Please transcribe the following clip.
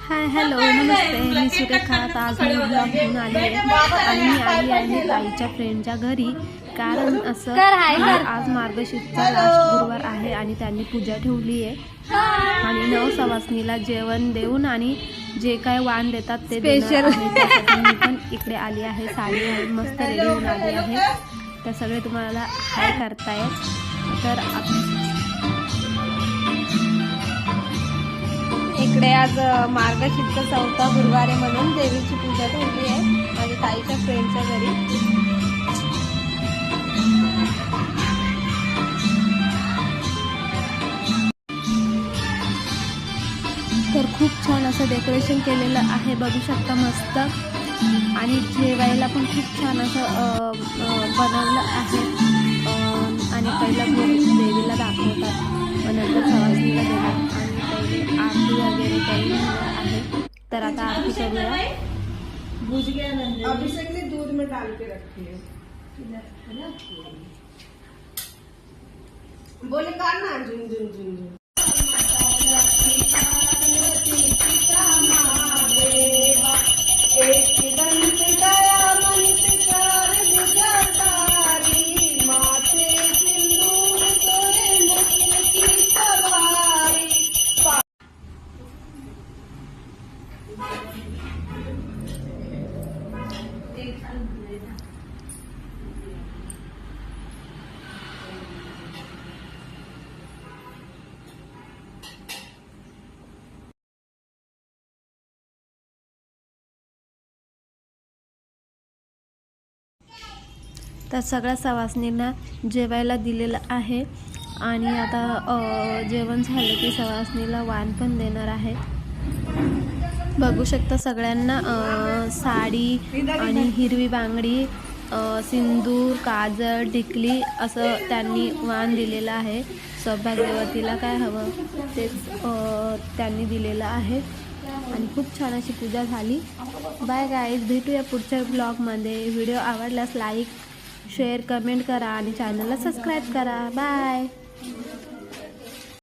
Hi hello नमस्ते, मी सुरेखा. आज मी blog घेऊन आली आहे आणि मी आली आहे ताईच्या फ्रेंडच्या घरी. कारण असं आज मार्गशीर्षचा लास्ट गुरुवार आहे आणि त्यांनी पूजा ठेवली आहे आणि 9 सवासणीला जेवण देऊन आणि जे काय वाण देतात ते स्पेशल आहे. त्यासाठी मी पण इकडे आली आहे. साडी घालून मस्त रेडी होऊन आली आहे. तर सगळे तुम्हाला हाय करतायत. तर इकडे आज मार्गशीर्ष 4था गुरुवार आहे म्हणून देवीची पूजा ठेवली आहे माझ्या ताईच्या फ्रेंडच्या घरी. तर खूप छान असं डेकोरेशन केलेलं आहे, बघू शकता मस्त. आणि जेवायला पण खूप छान असं बनवलं आहे. आणि पहिला भोग देवीला दाखवतात, नंतर सवासणीला देतात आणि पहिले आरती वगैरे करून आहे. तर आता आरती करूया. अभिषेक ने दूध में डाल के रखी है. बोले करना झुन झुन झुन झुन. तर सगळ्या सवासणींना जेवायला दिलेलं आहे आणि आता जेवण झालं की सवासणीला वाण पण देणार आहे. बघू शकता सगळ्यांना साडी आणि हिरवी बांगडी, सिंदूर, काजळ, टिकली असं त्यांनी वाण दिलेलं आहे. सौभाग्यवतीला काय हवं तेच त्यांनी दिलेलं आहे आणि खूप छान अशी पूजा झाली. बाय गाईज, भेटूया पुढच्या ब्लॉगमध्ये. व्हिडिओ आवडल्यास लाईक शेअर कमेंट करा आणि चॅनलला सबस्क्राईब करा. बाय.